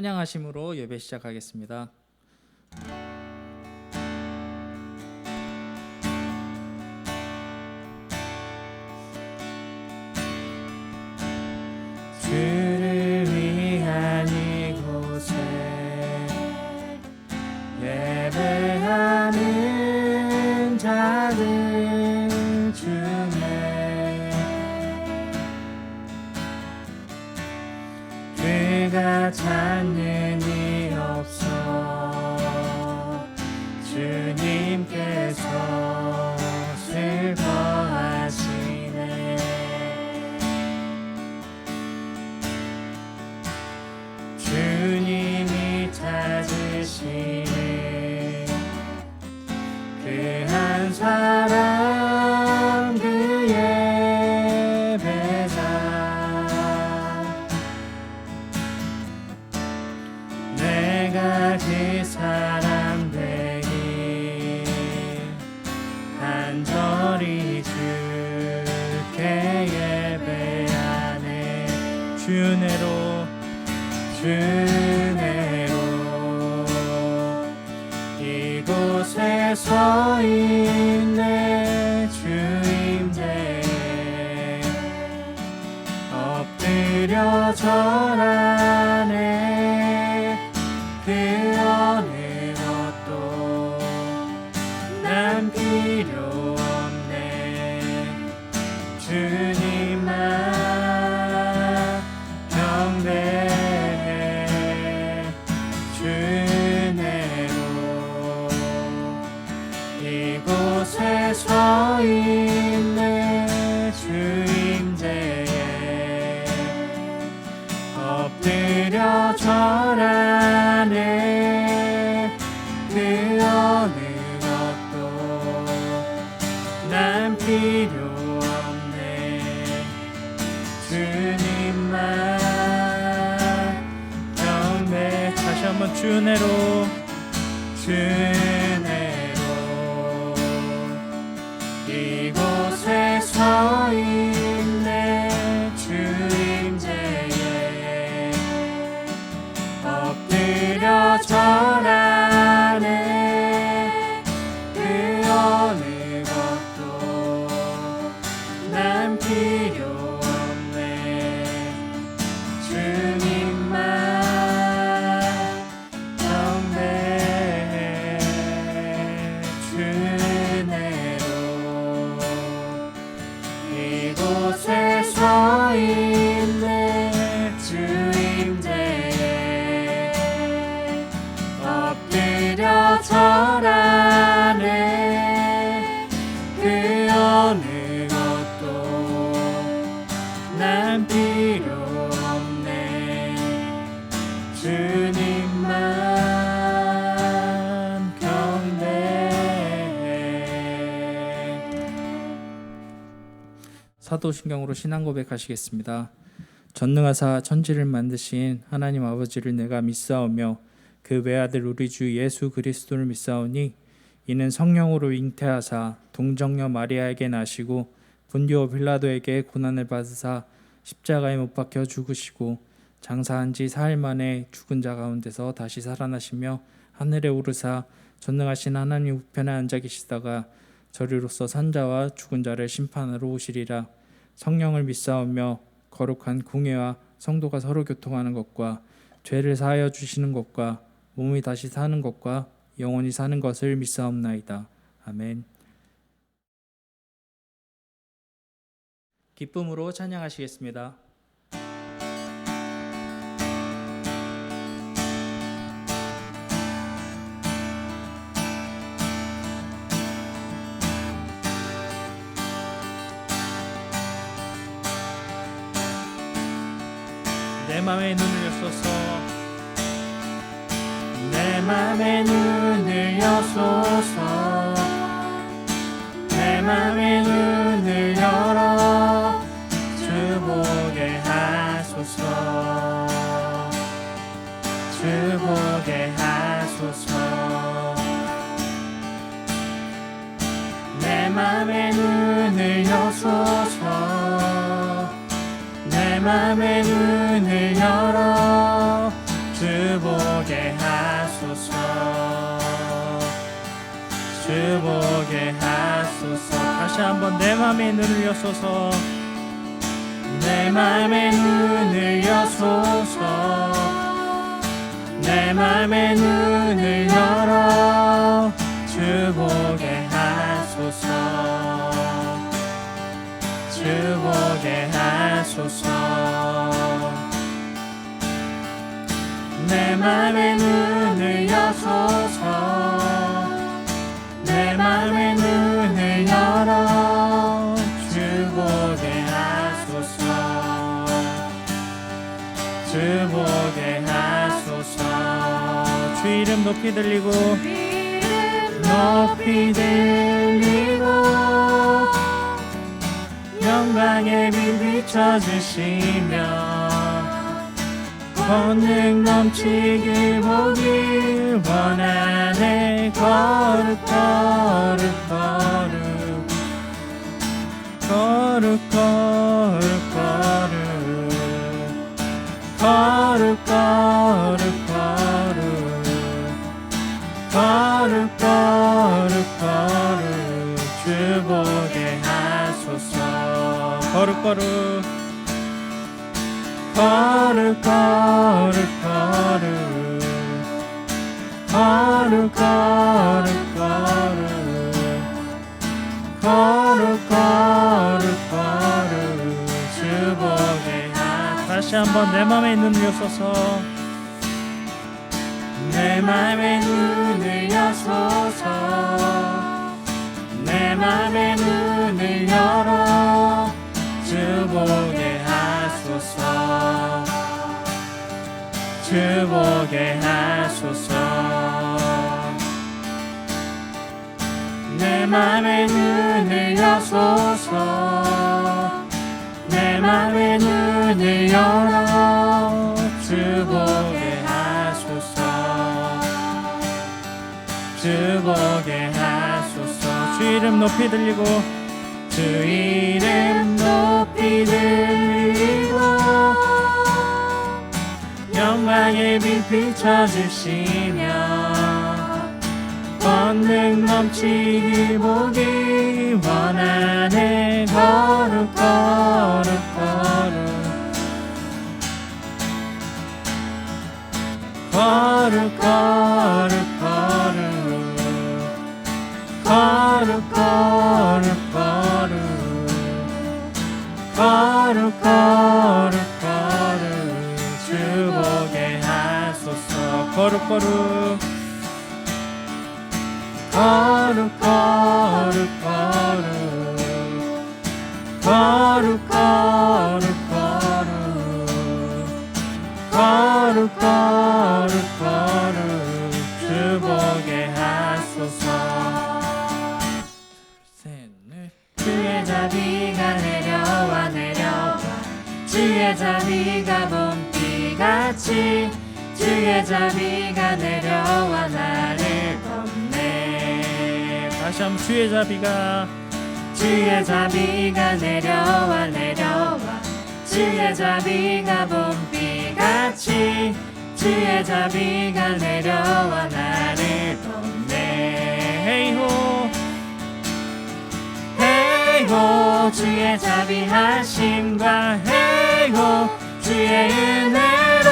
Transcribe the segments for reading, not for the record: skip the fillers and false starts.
찬양하심으로 예배 시작하겠습니다. 주를 위한 이곳에 예배하는 자들 중에 그가 찾는 이 없어 주님께서 슬퍼하시네. 주님이 찾으시는 그 한 사람 그 예배자 내가 그 사람 되기 간절히 주께 예배하네. 주내로 이곳에 서 있네. 주임대에 엎드려 절하네. 그 어느 것도 난 필요 없네. 주님만 경배해. 주내로 이곳에 서 있네. 주임대에 엎드려 절하네. 그 어느 것도 난 필요 없네. 주님만 경배. 다시 한번 주내로 이곳에 서 있네. 주임제에 엎드려 절하네. 그 어느 것도 난 필요 없네. 주님만 경배해. 주내로 이곳에 서 있네. 주임대에 엎드려 절하네. 그 어느 것도 난 필요 없네. 주님만 경배해. 사도신경으로 신앙 고백하시겠습니다. 전능하사 천지를 만드신 하나님 아버지를 내가 믿사오며 그 외아들 우리 주 예수 그리스도를 믿사오니 이는 성령으로 잉태하사 동정녀 마리아에게 나시고 본디오 빌라도에게 고난을 받으사 십자가에 못 박혀 죽으시고 장사한 지 사흘 만에 죽은 자 가운데서 다시 살아나시며 하늘에 오르사 전능하신 하나님 우편에 앉아 계시다가 저리로서 산자와 죽은 자를 심판하러 오시리라. 성령을 믿사오며 거룩한 공회와 성도가 서로 교통하는 것과 죄를 사하여 주시는 것과 몸이 다시 사는 것과 영원히 사는 것을 믿사옵나이다. 아멘. 기쁨으로 찬양하시겠습니다. 내 맘에 눈을 여소서. 내 맘에 눈을 여소서. 내 맘에 눈을 열어 주 보게 하소서. 주 보게 하소서. 내 맘에 눈을 여소서. 내 맘에 눈을 열어 주 주 보게 하소서. 다시 한번 내 맘의 눈을 여소서. 내 맘의 눈을 여소서. 내 맘의 눈을 열어 주 보게 하소서. 주 보게 하소서. 내 맘의 눈을 여소서. 내 맘의 눈을 열어 주 보게 하소서. 주 보게 하소서. 주 이름 높이 들리고 높이 들리고 영광의 빛 비춰주시며 권능 넘치길 보길 원하네. 거룩 거룩 거룩 거룩 거룩 거룩 거룩 거룩 거룩 거룩 거룩 거룩 주 보게 하소서. 거룩 거룩 거룩 거룩 거룩 거룩 거룩 거룩 거룩 거룩 주 보게 하소서. 다시 한번 내 맘에 눈을 여소서. 내 맘의 눈을 여소서. 내 맘의 눈을 열어 주 보게 하소서. 주 보게 하소서. 내 맘의 눈을 여소서. 내 맘의 눈을 열어 주 보게 하소서. 주 보게 하소서. 주 이름 높이 들리고 주 이름 높이 들리고 영광의 빛 비춰주시며 권능 넘치길 보길 원하네. 거룩 거룩 거룩 거룩 거룩 거룩 거룩 거룩 주 보게 하소서. 거룩 거룩 거룩 거룩 거룩 거룩 거룩 거룩 주 보게 하소서. 셋넷 주의 자비가 내려와 내려와 주의 자비가 봄비같이 주의 자비가 내려와 나를 덮네. 다시 한번 주의 자비가 주의 자비가 내려와 내려와 주의 자비가 봄비같이 주의 자비가 내려와 나를 덮네. 헤이호 헤이호 주의 자비하심과 헤이호 주의 은혜로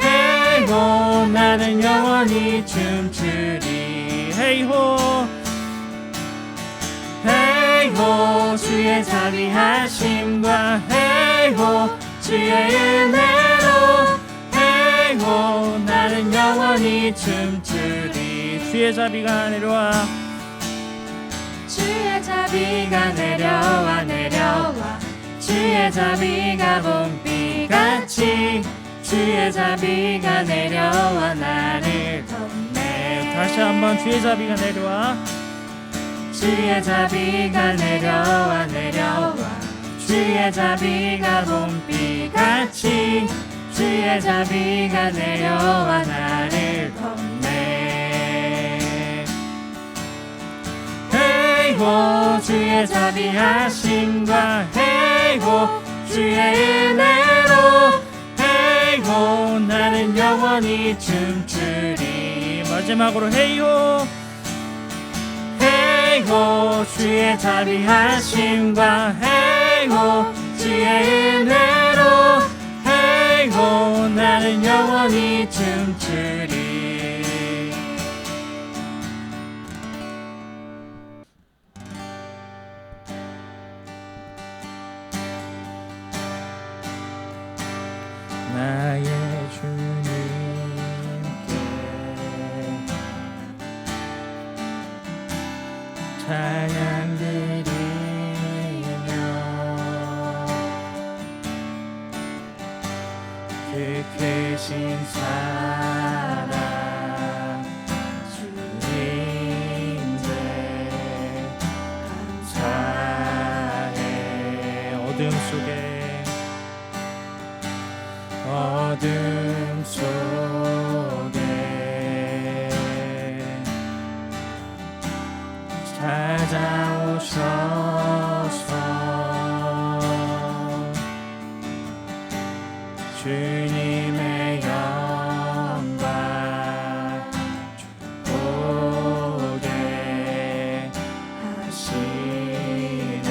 헤이호 나는 영원히 춤추리. 헤이호 헤이호 주의 자비하심과 헤이호 주의 은혜로 헤이호 나는 영원히 춤추리. 주의 자비가 내려와 주의 자비가 내려와 내려와 주의 자비가 봄비같이 주의 자비가 내려와 나를 덮네. 다시 한번 주의 자비가 내려와 주의 자비가 내려와 내려와 주의 자비가 봄비같이 주의 자비가 내려와 나를 덮네. 헤이호 주의 자비하심과 헤이호 주의 은혜로 헤이호 나는 영원히 춤추리. 마지막으로 헤이호 헤이호 주의 자비하심과 헤이호 주의 은혜로 헤이호 나는 영원히 춤추리. 나의 주님께 찬양 드리며 그 크신 사랑 주님께 감사해. 어둠 속에 찾아오셔서 주님의 영광 보게 하시네.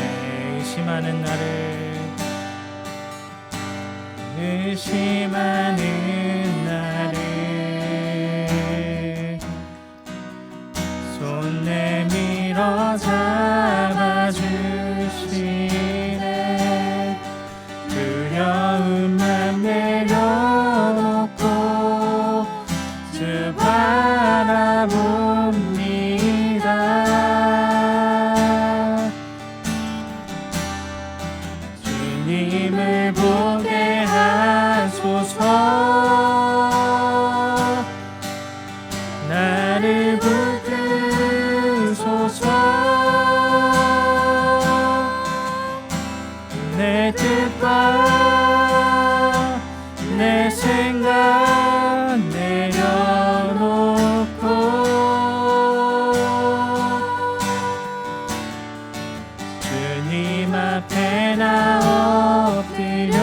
의심하는 나를 손 내밀어 잡아주시네. 두려움만 내려놓고 주 바라봅니다. 주님을 보게 하소서. 나를 붙드소서. 내 뜻과 내 생각 내려놓고 주님 앞에 나 엎드려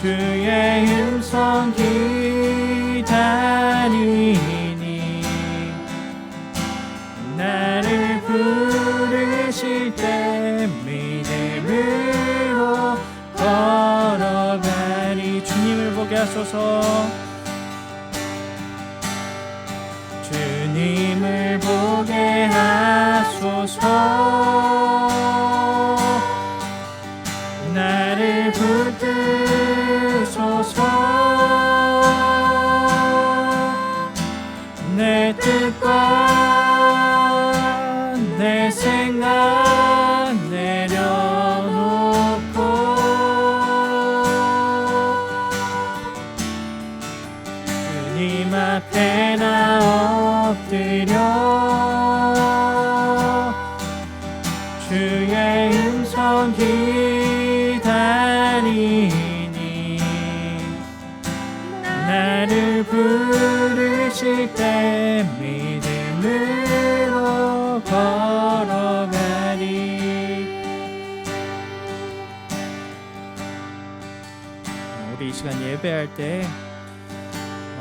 주의 음성 기다리니 나를 부르실 때 믿음으로 걸어가리. 주님을 보게 하소서. 주님을 보게 하소서. 나를 붙드소서. 내 뜻과 내 생각 내려놓고 주님 앞에 나 엎드려 주의 음성 기다리니 나를 부르실 때 믿음으로 걸어가리. 우리 이 시간 예배할 때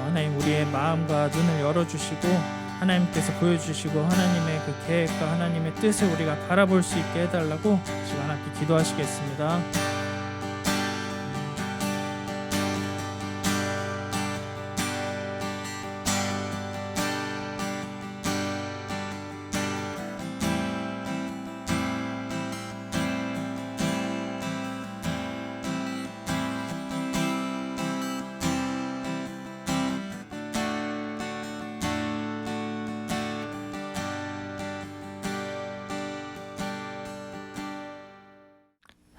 하나님 우리의 마음과 눈을 열어주시고 하나님께서 보여주시고 하나님의 그 계획과 하나님의 뜻을 우리가 바라볼 수 있게 해달라고 시간 함께 기도하시겠습니다.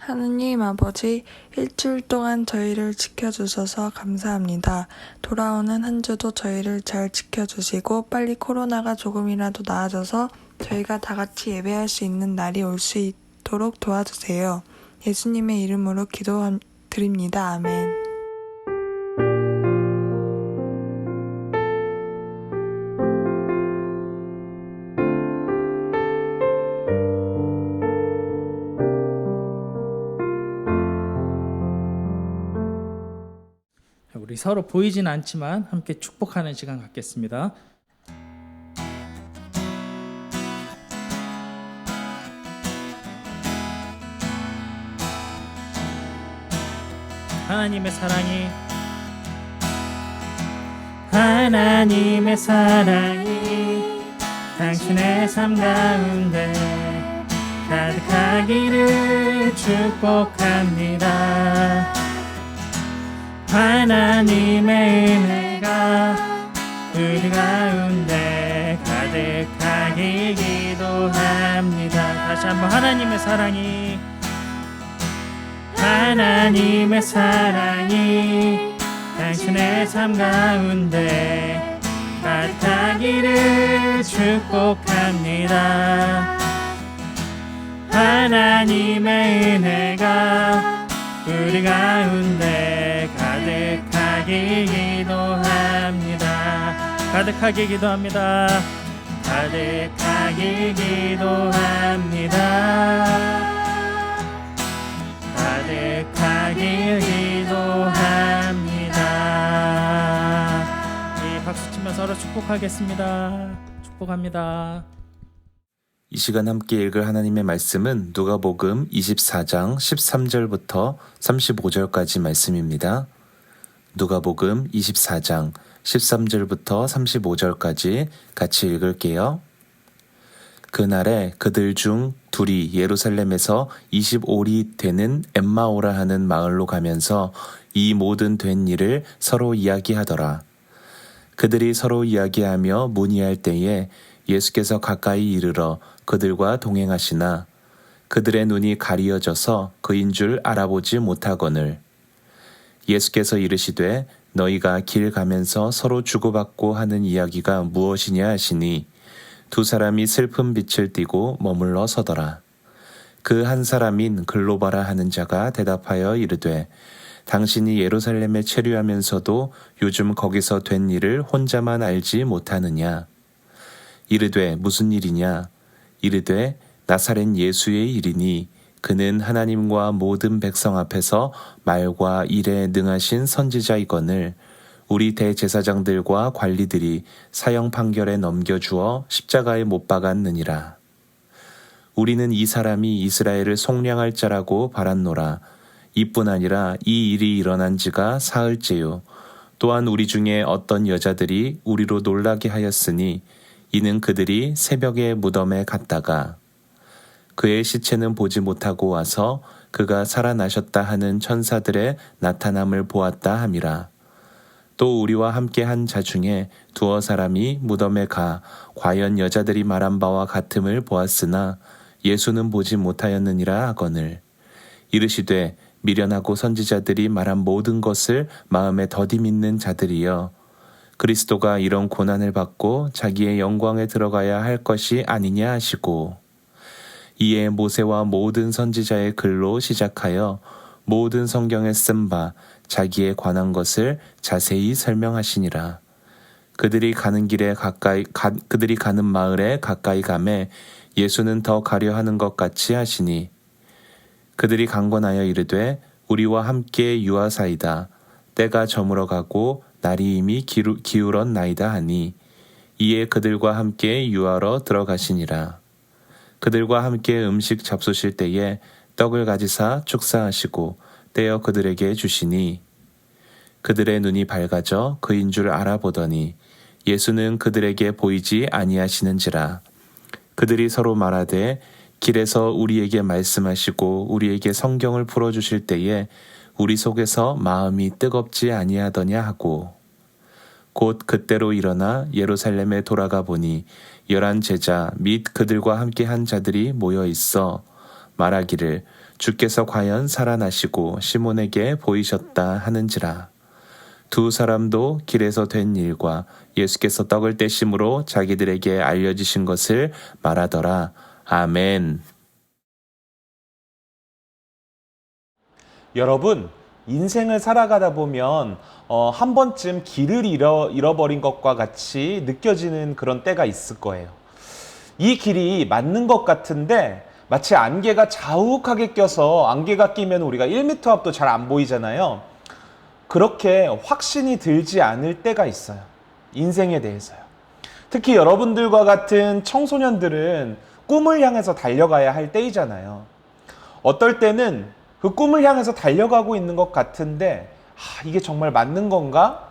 하느님 아버지, 일주일 동안 저희를 지켜주셔서 감사합니다. 돌아오는 한 주도 저희를 잘 지켜주시고 빨리 코로나가 조금이라도 나아져서 저희가 다 같이 예배할 수 있는 날이 올 수 있도록 도와주세요. 예수님의 이름으로 기도드립니다. 아멘. 우리 서로 보이진 않지만 함께 축복하는 시간 갖겠습니다. 하나님의 사랑이 당신의 삶 가운데 가득하기를 축복합니다. 하나님의 은혜가 우리 가운데 가득하기 기도합니다. 다시 한번 하나님의 사랑이 당신의 삶 가운데 가득하기를 축복합니다. 하나님의 은혜가 우리 가운데 가득하기 기도합니다. 가득하게 기도합니다. 가득하게 기도합니다. 가득하게 기도합니다. 이 박수 치며 서로 축복하겠습니다. 축복합니다. 이 시간 함께 읽을 하나님의 말씀은 누가복음 24장 13절부터 35절까지 말씀입니다. 누가복음 24장 13절부터 35절까지 같이 읽을게요. 그날에 그들 중 둘이 예루살렘에서 25리 되는 엠마오라 하는 마을로 가면서 이 모든 된 일을 서로 이야기하더라. 그들이 서로 이야기하며 문의할 때에 예수께서 가까이 이르러 그들과 동행하시나 그들의 눈이 가리어져서 그인 줄 알아보지 못하거늘. 예수께서 이르시되 너희가 길 가면서 서로 주고받고 하는 이야기가 무엇이냐 하시니 두 사람이 슬픈 빛을 띠고 머물러 서더라. 그 한 사람인 글로바라 하는 자가 대답하여 이르되 당신이 예루살렘에 체류하면서도 요즘 거기서 된 일을 혼자만 알지 못하느냐. 이르되 무슨 일이냐. 이르되 나사렛 예수의 일이니 그는 하나님과 모든 백성 앞에서 말과 일에 능하신 선지자이거늘 우리 대제사장들과 관리들이 사형 판결에 넘겨주어 십자가에 못 박았느니라. 우리는 이 사람이 이스라엘을 속량할 자라고 바랐노라. 이뿐 아니라 이 일이 일어난 지가 사흘째요. 또한 우리 중에 어떤 여자들이 우리로 놀라게 하였으니 이는 그들이 새벽에 무덤에 갔다가 그의 시체는 보지 못하고 와서 그가 살아나셨다 하는 천사들의 나타남을 보았다 함이라. 또 우리와 함께 한 자 중에 두어 사람이 무덤에 가 과연 여자들이 말한 바와 같음을 보았으나 예수는 보지 못하였느니라 하거늘. 이르시되 미련하고 선지자들이 말한 모든 것을 마음에 더디 믿는 자들이여 그리스도가 이런 고난을 받고 자기의 영광에 들어가야 할 것이 아니냐 하시고 이에 모세와 모든 선지자의 글로 시작하여 모든 성경에 쓴 바 자기에 관한 것을 자세히 설명하시니라. 그들이 가는 마을에 가까이 가매 예수는 더 가려 하는 것 같이 하시니 그들이 강권하여 이르되 우리와 함께 유하사이다. 때가 저물어 가고 날이 이미 기울었나이다 하니 이에 그들과 함께 유하러 들어가시니라. 그들과 함께 음식 잡수실 때에 떡을 가지사 축사하시고 떼어 그들에게 주시니 그들의 눈이 밝아져 그인 줄 알아보더니 예수는 그들에게 보이지 아니하시는지라. 그들이 서로 말하되 길에서 우리에게 말씀하시고 우리에게 성경을 풀어주실 때에 우리 속에서 마음이 뜨겁지 아니하더냐 하고 곧 그때로 일어나 예루살렘에 돌아가 보니 11 제자 및 그들과 함께 한 자들이 모여 있어 말하기를 주께서 과연 살아나시고 시몬에게 보이셨다 하는지라. 두 사람도 길에서 된 일과 예수께서 떡을 떼심으로 자기들에게 알려주신 것을 말하더라. 아멘. 여러분, 인생을 살아가다 보면 한 번쯤 길을 잃어버린 것과 같이 느껴지는 그런 때가 있을 거예요. 이 길이 맞는 것 같은데 마치 안개가 자욱하게 껴서 안개가 끼면 우리가 1m 앞도 잘 안 보이잖아요. 그렇게 확신이 들지 않을 때가 있어요. 인생에 대해서요. 특히 여러분들과 같은 청소년들은 꿈을 향해서 달려가야 할 때이잖아요. 어떨 때는 그 꿈을 향해서 달려가고 있는 것 같은데 이게 정말 맞는 건가?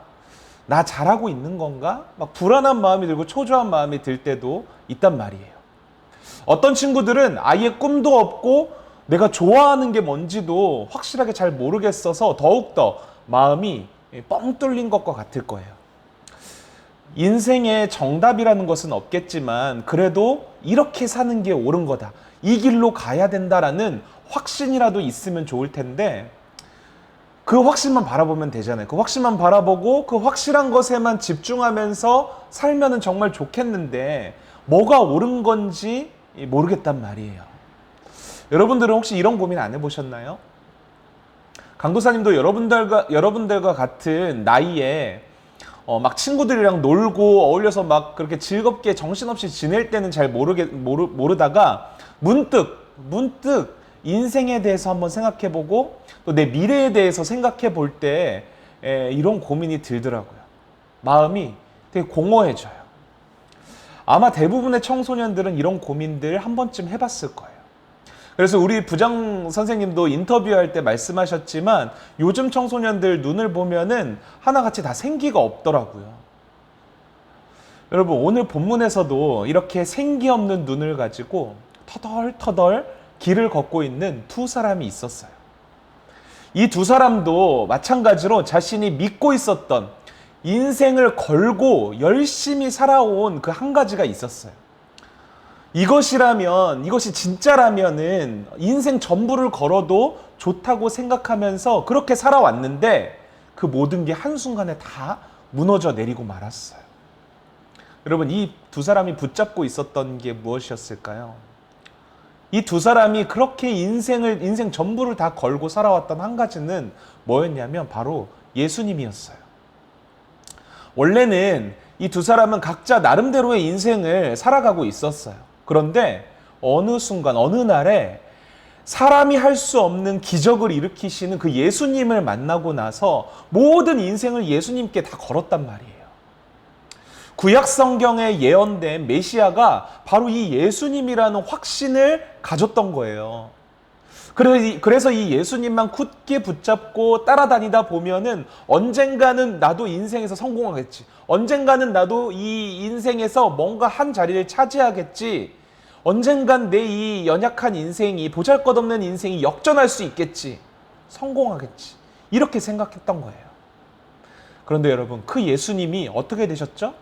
나 잘하고 있는 건가? 막 불안한 마음이 들고 초조한 마음이 들 때도 있단 말이에요. 어떤 친구들은 아예 꿈도 없고 내가 좋아하는 게 뭔지도 확실하게 잘 모르겠어서 더욱더 마음이 뻥 뚫린 것과 같을 거예요. 인생에 정답이라는 것은 없겠지만 그래도 이렇게 사는 게 옳은 거다. 이 길로 가야 된다라는 확신이라도 있으면 좋을 텐데 그 확신만 바라보면 되잖아요. 그 확신만 바라보고 그 확실한 것에만 집중하면서 살면은 정말 좋겠는데 뭐가 옳은 건지 모르겠단 말이에요. 여러분들은 혹시 이런 고민 안 해보셨나요? 강도사님도 여러분들과 같은 나이에 막 친구들이랑 놀고 어울려서 막 그렇게 즐겁게 정신없이 지낼 때는 잘 모르다가 문득 인생에 대해서 한번 생각해보고 또 내 미래에 대해서 생각해 볼 때 이런 고민이 들더라고요. 마음이 되게 공허해져요. 아마 대부분의 청소년들은 이런 고민들 한 번쯤 해봤을 거예요. 그래서 우리 부장 선생님도 인터뷰할 때 말씀하셨지만 요즘 청소년들 눈을 보면은 하나같이 다 생기가 없더라고요. 여러분 오늘 본문에서도 이렇게 생기 없는 눈을 가지고 터덜터덜 길을 걷고 있는 두 사람이 있었어요. 이 두 사람도 마찬가지로 자신이 믿고 있었던 인생을 걸고 열심히 살아온 그 한 가지가 있었어요. 이것이 진짜라면은 인생 전부를 걸어도 좋다고 생각하면서 그렇게 살아왔는데 그 모든 게 한순간에 다 무너져 내리고 말았어요. 여러분, 이 두 사람이 붙잡고 있었던 게 무엇이었을까요? 이 두 사람이 그렇게 인생 전부를 다 걸고 살아왔던 한 가지는 뭐였냐면 바로 예수님이었어요. 원래는 이 두 사람은 각자 나름대로의 인생을 살아가고 있었어요. 그런데 어느 순간, 어느 날에 사람이 할 수 없는 기적을 일으키시는 그 예수님을 만나고 나서 모든 인생을 예수님께 다 걸었단 말이에요. 구약 성경에 예언된 메시아가 바로 이 예수님이라는 확신을 가졌던 거예요. 그래서 이 예수님만 굳게 붙잡고 따라다니다 보면은 언젠가는 나도 인생에서 성공하겠지. 언젠가는 나도 이 인생에서 뭔가 한 자리를 차지하겠지. 언젠간 내 이 연약한 인생이, 보잘것없는 인생이 역전할 수 있겠지. 성공하겠지. 이렇게 생각했던 거예요. 그런데 여러분, 그 예수님이 어떻게 되셨죠?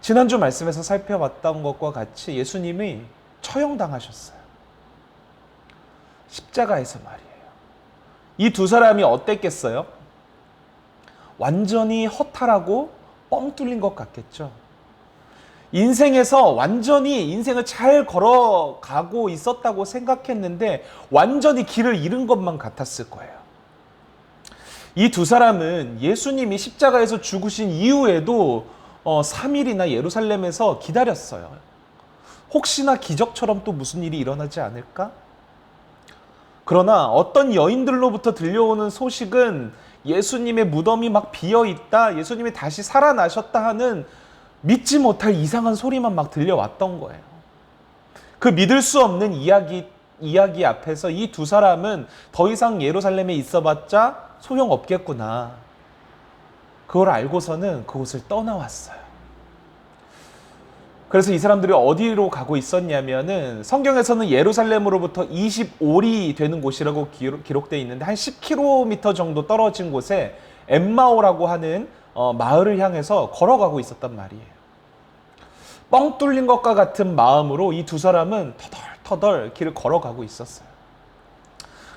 지난주 말씀에서 살펴봤던 것과 같이 예수님이 처형당하셨어요. 십자가에서 말이에요. 이 두 사람이 어땠겠어요? 완전히 허탈하고 뻥 뚫린 것 같겠죠. 인생에서 완전히 인생을 잘 걸어가고 있었다고 생각했는데 완전히 길을 잃은 것만 같았을 거예요. 이 두 사람은 예수님이 십자가에서 죽으신 이후에도 3일이나 예루살렘에서 기다렸어요. 혹시나 기적처럼 또 무슨 일이 일어나지 않을까? 그러나 어떤 여인들로부터 들려오는 소식은 예수님의 무덤이 막 비어있다, 예수님이 다시 살아나셨다 하는 믿지 못할 이상한 소리만 막 들려왔던 거예요. 그 믿을 수 없는 이야기 앞에서 이 두 사람은 더 이상 예루살렘에 있어봤자 소용없겠구나. 그걸 알고서는 그곳을 떠나왔어요. 그래서 이 사람들이 어디로 가고 있었냐면은 성경에서는 예루살렘으로부터 25리 되는 곳이라고 기록되어 있는데 한 10km 정도 떨어진 곳에 엠마오라고 하는 마을을 향해서 걸어가고 있었단 말이에요. 뻥 뚫린 것과 같은 마음으로 이 두 사람은 터덜터덜 길을 걸어가고 있었어요.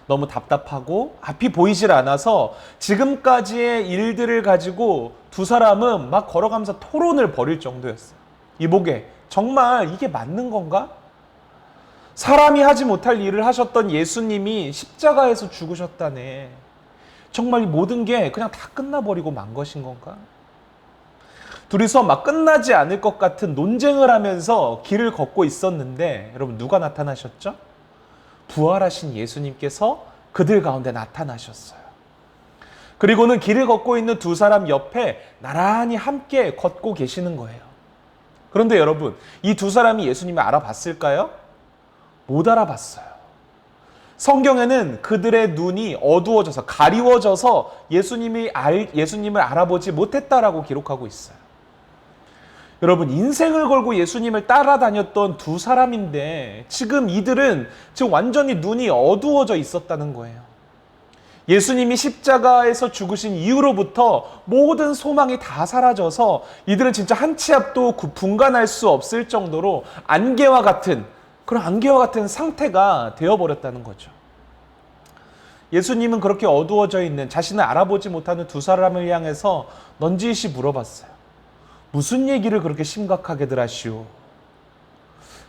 너무 답답하고 앞이 보이질 않아서 지금까지의 일들을 가지고 두 사람은 막 걸어가면서 토론을 벌일 정도였어요. 이보게, 정말 이게 맞는 건가? 사람이 하지 못할 일을 하셨던 예수님이 십자가에서 죽으셨다네. 정말 이 모든 게 그냥 다 끝나버리고 만 것인 건가? 둘이서 막 끝나지 않을 것 같은 논쟁을 하면서 길을 걷고 있었는데 여러분, 누가 나타나셨죠? 부활하신 예수님께서 그들 가운데 나타나셨어요. 그리고는 길을 걷고 있는 두 사람 옆에 나란히 함께 걷고 계시는 거예요. 그런데 여러분, 이 두 사람이 예수님을 알아봤을까요? 못 알아봤어요. 성경에는 그들의 눈이 어두워져서 가리워져서 예수님을 알아보지 못했다라고 기록하고 있어요. 여러분, 인생을 걸고 예수님을 따라다녔던 두 사람인데 지금 이들은 지금 완전히 눈이 어두워져 있었다는 거예요. 예수님이 십자가에서 죽으신 이후로부터 모든 소망이 다 사라져서 이들은 진짜 한 치 앞도 분간할 수 없을 정도로 안개와 같은 상태가 되어버렸다는 거죠. 예수님은 그렇게 어두워져 있는 자신을 알아보지 못하는 두 사람을 향해서 넌지시 물어봤어요. 무슨 얘기를 그렇게 심각하게들 하시오?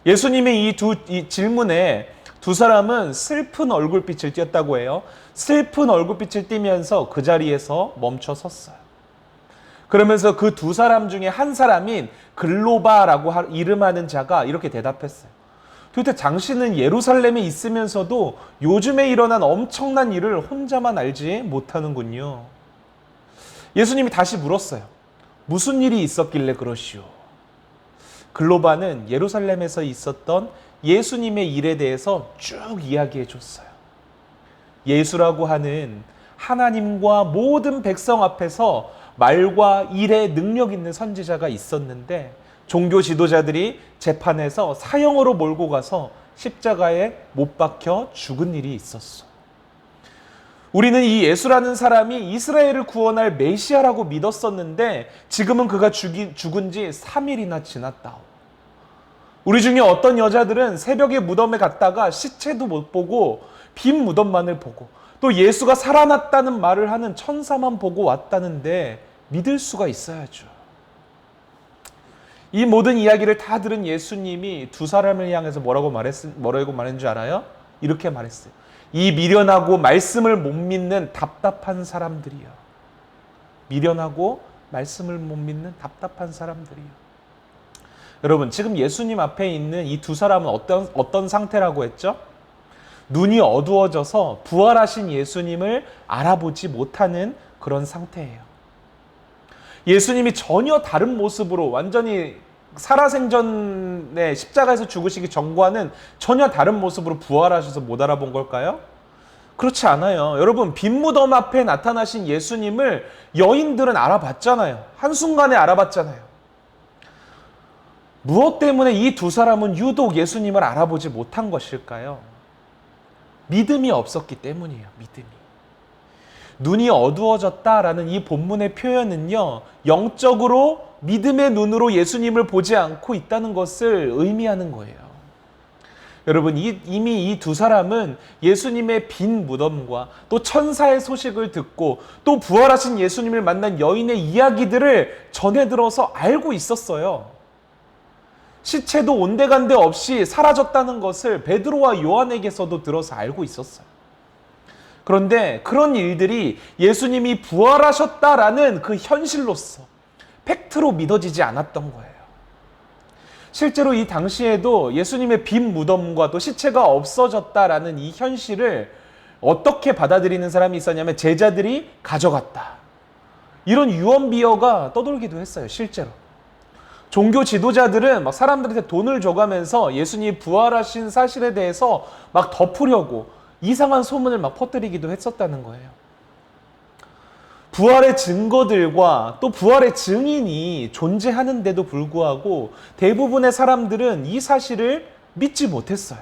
예수님의 이 질문에 두 사람은 슬픈 얼굴빛을 띄었다고 해요. 슬픈 얼굴빛을 띠면서 그 자리에서 멈춰 섰어요. 그러면서 그 두 사람 중에 한 사람인 글로바라고 이름하는 자가 이렇게 대답했어요. 도대체 당신은 예루살렘에 있으면서도 요즘에 일어난 엄청난 일을 혼자만 알지 못하는군요. 예수님이 다시 물었어요. 무슨 일이 있었길래 그러시오? 글로바는 예루살렘에서 있었던 예수님의 일에 대해서 쭉 이야기해 줬어요. 예수라고 하는 하나님과 모든 백성 앞에서 말과 일에 능력 있는 선지자가 있었는데 종교 지도자들이 재판에서 사형으로 몰고 가서 십자가에 못 박혀 죽은 일이 있었어. 우리는 이 예수라는 사람이 이스라엘을 구원할 메시아라고 믿었었는데 지금은 그가 죽은 지 3일이나 지났다오. 우리 중에 어떤 여자들은 새벽에 무덤에 갔다가 시체도 못 보고 빈 무덤만을 보고 또 예수가 살아났다는 말을 하는 천사만 보고 왔다는데 믿을 수가 있어야죠. 이 모든 이야기를 다 들은 예수님이 두 사람을 향해서 뭐라고 말했는 줄 알아요? 이렇게 말했어요. 이 미련하고 말씀을 못 믿는 답답한 사람들이요. 미련하고 말씀을 못 믿는 답답한 사람들이요. 여러분, 지금 예수님 앞에 있는 이 두 사람은 어떤 상태라고 했죠? 눈이 어두워져서 부활하신 예수님을 알아보지 못하는 그런 상태예요. 예수님이 전혀 다른 모습으로 완전히 살아생전에 십자가에서 죽으시기 전과는 전혀 다른 모습으로 부활하셔서 못 알아본 걸까요? 그렇지 않아요. 여러분, 빈 무덤 앞에 나타나신 예수님을 여인들은 알아봤잖아요. 한순간에 알아봤잖아요. 무엇 때문에 이 두 사람은 유독 예수님을 알아보지 못한 것일까요? 믿음이 없었기 때문이에요. 믿음이. 눈이 어두워졌다라는 이 본문의 표현은요, 영적으로 믿음의 눈으로 예수님을 보지 않고 있다는 것을 의미하는 거예요. 여러분, 이미 이 두 사람은 예수님의 빈 무덤과 또 천사의 소식을 듣고 또 부활하신 예수님을 만난 여인의 이야기들을 전해 들어서 알고 있었어요. 시체도 온데간데 없이 사라졌다는 것을 베드로와 요한에게서도 들어서 알고 있었어요. 그런데 그런 일들이 예수님이 부활하셨다라는 그 현실로서 팩트로 믿어지지 않았던 거예요. 실제로 이 당시에도 예수님의 빈 무덤과 또 시체가 없어졌다라는 이 현실을 어떻게 받아들이는 사람이 있었냐면 제자들이 가져갔다. 이런 유언비어가 떠돌기도 했어요. 실제로. 종교 지도자들은 막 사람들한테 돈을 줘가면서 예수님이 부활하신 사실에 대해서 막 덮으려고 이상한 소문을 막 퍼뜨리기도 했었다는 거예요. 부활의 증거들과 또 부활의 증인이 존재하는데도 불구하고 대부분의 사람들은 이 사실을 믿지 못했어요.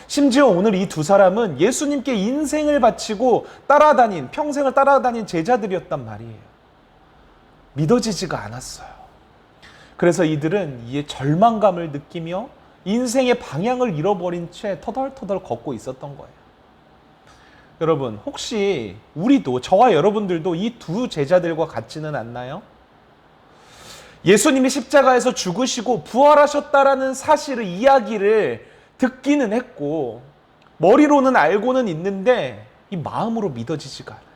심지어 오늘 이 두 사람은 예수님께 인생을 바치고 평생을 따라다닌 제자들이었단 말이에요. 믿어지지가 않았어요. 그래서 이들은 이에 절망감을 느끼며 인생의 방향을 잃어버린 채 터덜터덜 걷고 있었던 거예요. 여러분, 혹시 우리도, 저와 여러분들도 이 두 제자들과 같지는 않나요? 예수님이 십자가에서 죽으시고 부활하셨다라는 사실을, 이야기를 듣기는 했고 머리로는 알고는 있는데 이 마음으로 믿어지지가 않아요.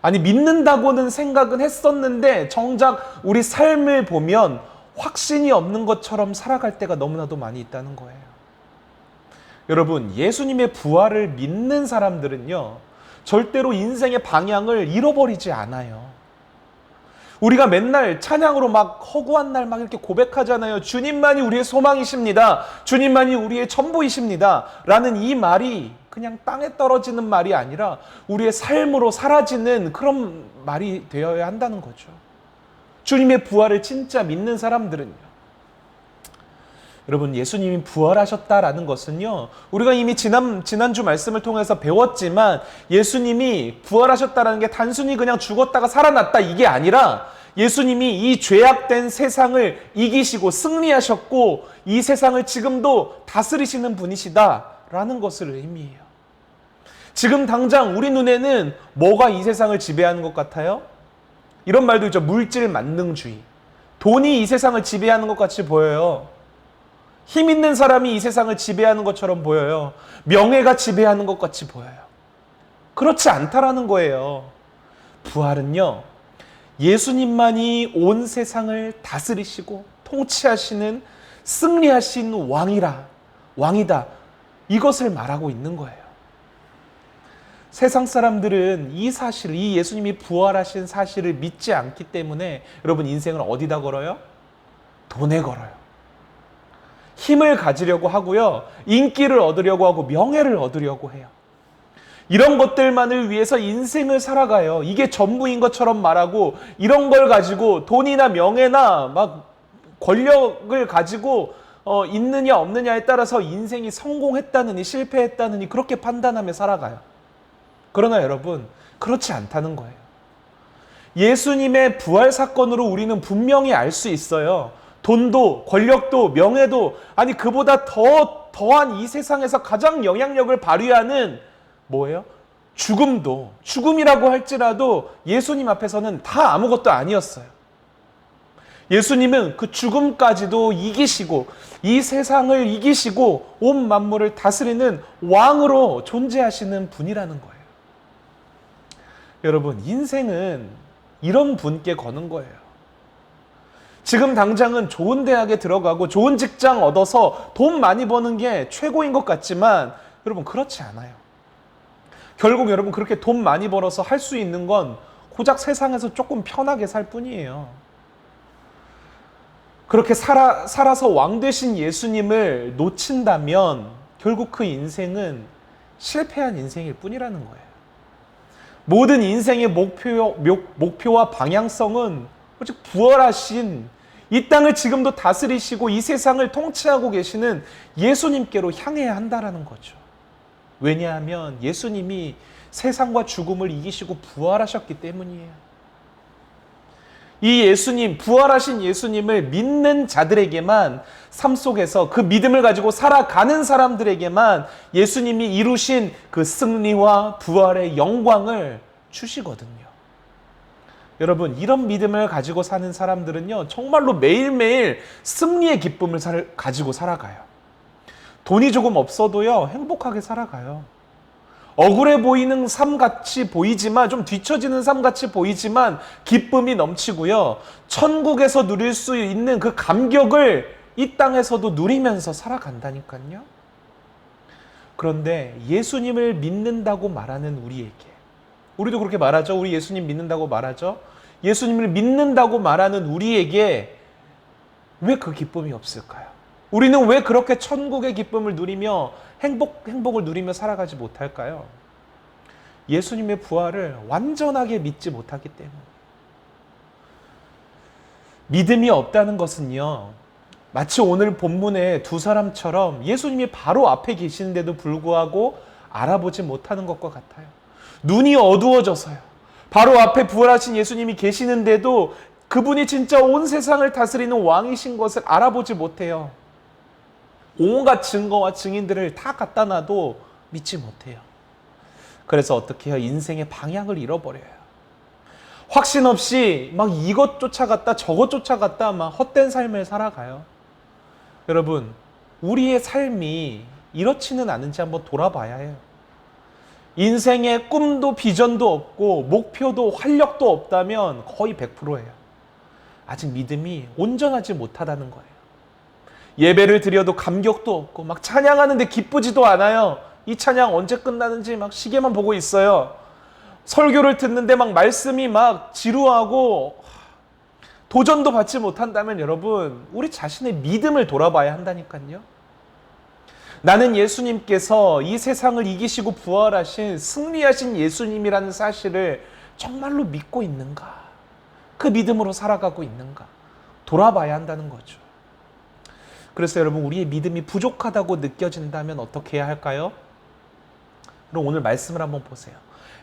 아니, 믿는다고는 생각은 했었는데 정작 우리 삶을 보면 확신이 없는 것처럼 살아갈 때가 너무나도 많이 있다는 거예요. 여러분, 예수님의 부활을 믿는 사람들은요, 절대로 인생의 방향을 잃어버리지 않아요. 우리가 맨날 찬양으로 막 허구한 날 막 이렇게 고백하잖아요. 주님만이 우리의 소망이십니다. 주님만이 우리의 전부이십니다. 라는 이 말이 그냥 땅에 떨어지는 말이 아니라 우리의 삶으로 사라지는 그런 말이 되어야 한다는 거죠. 주님의 부활을 진짜 믿는 사람들은요. 여러분, 예수님이 부활하셨다라는 것은요, 우리가 이미 지난주 말씀을 통해서 배웠지만 예수님이 부활하셨다라는 게 단순히 그냥 죽었다가 살아났다 이게 아니라 예수님이 이 죄악된 세상을 이기시고 승리하셨고 이 세상을 지금도 다스리시는 분이시다라는 것을 의미해요. 지금 당장 우리 눈에는 뭐가 이 세상을 지배하는 것 같아요? 이런 말도 있죠. 물질 만능주의. 돈이 이 세상을 지배하는 것 같이 보여요. 힘 있는 사람이 이 세상을 지배하는 것처럼 보여요. 명예가 지배하는 것 같이 보여요. 그렇지 않다라는 거예요. 부활은요, 예수님만이 온 세상을 다스리시고 통치하시는 승리하신 왕이다. 이것을 말하고 있는 거예요. 세상 사람들은 이 사실을, 이 예수님이 부활하신 사실을 믿지 않기 때문에 여러분 인생을 어디다 걸어요? 돈에 걸어요. 힘을 가지려고 하고요. 인기를 얻으려고 하고 명예를 얻으려고 해요. 이런 것들만을 위해서 인생을 살아가요. 이게 전부인 것처럼 말하고 이런 걸 가지고 돈이나 명예나 막 권력을 가지고 있느냐 없느냐에 따라서 인생이 성공했다느니 실패했다느니 그렇게 판단하며 살아가요. 그러나 여러분, 그렇지 않다는 거예요. 예수님의 부활 사건으로 우리는 분명히 알 수 있어요. 돈도 권력도 명예도 아니 그보다 더한 이 세상에서 가장 영향력을 발휘하는 뭐예요? 죽음이라고 할지라도 예수님 앞에서는 다 아무것도 아니었어요. 예수님은 그 죽음까지도 이기시고 이 세상을 이기시고 온 만물을 다스리는 왕으로 존재하시는 분이라는 거예요. 여러분, 인생은 이런 분께 거는 거예요. 지금 당장은 좋은 대학에 들어가고 좋은 직장 얻어서 돈 많이 버는 게 최고인 것 같지만 여러분 그렇지 않아요. 결국 여러분 그렇게 돈 많이 벌어서 할 수 있는 건 고작 세상에서 조금 편하게 살 뿐이에요. 그렇게 살아서 왕 되신 예수님을 놓친다면 결국 그 인생은 실패한 인생일 뿐이라는 거예요. 모든 인생의 목표와 방향성은 오직 부활하신 이 땅을 지금도 다스리시고 이 세상을 통치하고 계시는 예수님께로 향해야 한다라는 거죠. 왜냐하면 예수님이 세상과 죽음을 이기시고 부활하셨기 때문이에요. 이 예수님, 부활하신 예수님을 믿는 자들에게만 삶 속에서 그 믿음을 가지고 살아가는 사람들에게만 예수님이 이루신 그 승리와 부활의 영광을 주시거든요. 여러분, 이런 믿음을 가지고 사는 사람들은요, 정말로 매일매일 승리의 기쁨을 가지고 살아가요. 돈이 조금 없어도요, 행복하게 살아가요. 억울해 보이는 삶같이 보이지만, 좀 뒤처지는 삶같이 보이지만 기쁨이 넘치고요. 천국에서 누릴 수 있는 그 감격을 이 땅에서도 누리면서 살아간다니까요. 그런데 예수님을 믿는다고 말하는 우리에게, 우리도 그렇게 말하죠. 우리 예수님 믿는다고 말하죠. 예수님을 믿는다고 말하는 우리에게 왜 그 기쁨이 없을까요? 우리는 왜 그렇게 천국의 기쁨을 누리며 행복을 누리며 살아가지 못할까요? 예수님의 부활을 완전하게 믿지 못하기 때문에. 믿음이 없다는 것은요, 마치 오늘 본문의 두 사람처럼 예수님이 바로 앞에 계시는데도 불구하고 알아보지 못하는 것과 같아요. 눈이 어두워져서요. 바로 앞에 부활하신 예수님이 계시는데도 그분이 진짜 온 세상을 다스리는 왕이신 것을 알아보지 못해요. 온갖 증거와 증인들을 다 갖다 놔도 믿지 못해요. 그래서 어떻게 해요? 인생의 방향을 잃어버려요. 확신 없이 막 이것 쫓아갔다 저것 쫓아갔다 막 헛된 삶을 살아가요. 여러분, 우리의 삶이 이렇지는 않은지 한번 돌아봐야 해요. 인생에 꿈도 비전도 없고 목표도 활력도 없다면 거의 100%예요. 아직 믿음이 온전하지 못하다는 거예요. 예배를 드려도 감격도 없고 막 찬양하는데 기쁘지도 않아요. 이 찬양 언제 끝나는지 막 시계만 보고 있어요. 설교를 듣는데 막 말씀이 막 지루하고 도전도 받지 못한다면 여러분, 우리 자신의 믿음을 돌아봐야 한다니까요. 나는 예수님께서 이 세상을 이기시고 부활하신 승리하신 예수님이라는 사실을 정말로 믿고 있는가? 그 믿음으로 살아가고 있는가? 돌아봐야 한다는 거죠. 그래서 여러분, 우리의 믿음이 부족하다고 느껴진다면 어떻게 해야 할까요? 그럼 오늘 말씀을 한번 보세요.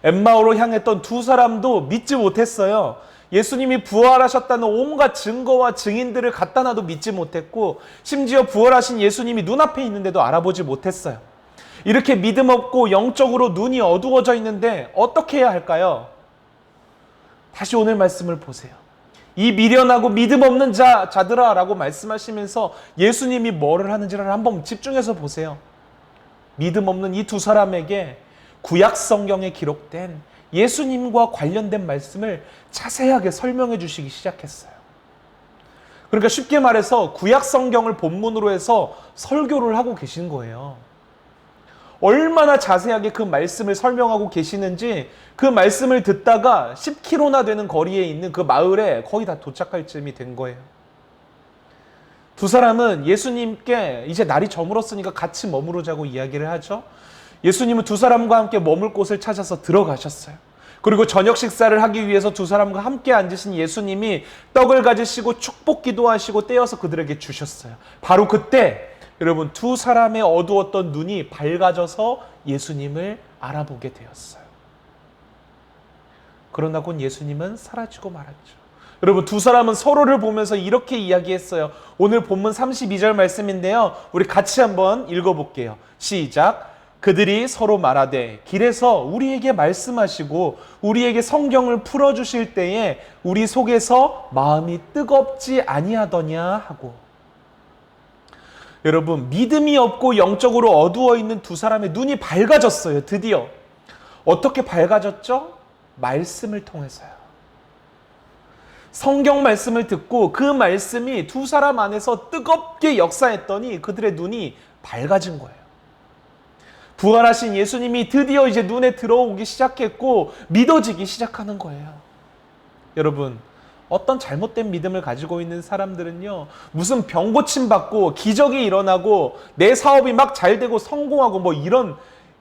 엠마오로 향했던 두 사람도 믿지 못했어요. 예수님이 부활하셨다는 온갖 증거와 증인들을 갖다 놔도 믿지 못했고, 심지어 부활하신 예수님이 눈앞에 있는데도 알아보지 못했어요. 이렇게 믿음 없고 영적으로 눈이 어두워져 있는데 어떻게 해야 할까요? 다시 오늘 말씀을 보세요. 이 미련하고 믿음 없는 자들아 라고 말씀하시면서 예수님이 뭐를 하는지를 한번 집중해서 보세요. 믿음 없는 이 두 사람에게 구약 성경에 기록된 예수님과 관련된 말씀을 자세하게 설명해 주시기 시작했어요. 그러니까 쉽게 말해서 구약 성경을 본문으로 해서 설교를 하고 계신 거예요. 얼마나 자세하게 그 말씀을 설명하고 계시는지 그 말씀을 듣다가 10km나 되는 거리에 있는 그 마을에 거의 다 도착할 쯤이 된 거예요. 두 사람은 예수님께 이제 날이 저물었으니까 같이 머무르자고 이야기를 하죠. 예수님은 두 사람과 함께 머물 곳을 찾아서 들어가셨어요. 그리고 저녁 식사를 하기 위해서 두 사람과 함께 앉으신 예수님이 떡을 가지시고 축복 기도하시고 떼어서 그들에게 주셨어요. 바로 그때 여러분, 두 사람의 어두웠던 눈이 밝아져서 예수님을 알아보게 되었어요. 그러나 곧 예수님은 사라지고 말았죠. 여러분, 두 사람은 서로를 보면서 이렇게 이야기했어요. 오늘 본문 32절 말씀인데요. 우리 같이 한번 읽어볼게요. 시작. 그들이 서로 말하되 길에서 우리에게 말씀하시고 우리에게 성경을 풀어주실 때에 우리 속에서 마음이 뜨겁지 아니하더냐 하고. 여러분, 믿음이 없고 영적으로 어두워 있는 두 사람의 눈이 밝아졌어요. 드디어. 어떻게 밝아졌죠? 말씀을 통해서요. 성경 말씀을 듣고 그 말씀이 두 사람 안에서 뜨겁게 역사했더니 그들의 눈이 밝아진 거예요. 부활하신 예수님이 드디어 이제 눈에 들어오기 시작했고 믿어지기 시작하는 거예요. 여러분, 어떤 잘못된 믿음을 가지고 있는 사람들은요, 무슨 병 고침 받고 기적이 일어나고 내 사업이 막 잘 되고 성공하고 뭐 이런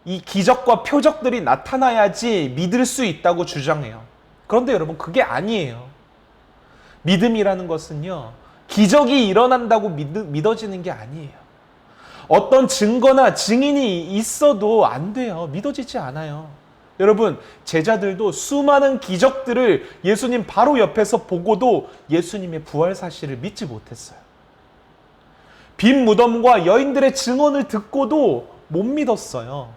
이 기적과 표적들이 나타나야지 믿을 수 있다고 주장해요. 그런데 여러분, 그게 아니에요. 믿음이라는 것은요, 기적이 일어난다고 믿어지는 게 아니에요. 어떤 증거나 증인이 있어도 안 돼요. 믿어지지 않아요. 여러분, 제자들도 수많은 기적들을 예수님 바로 옆에서 보고도 예수님의 부활 사실을 믿지 못했어요. 빈 무덤과 여인들의 증언을 듣고도 못 믿었어요.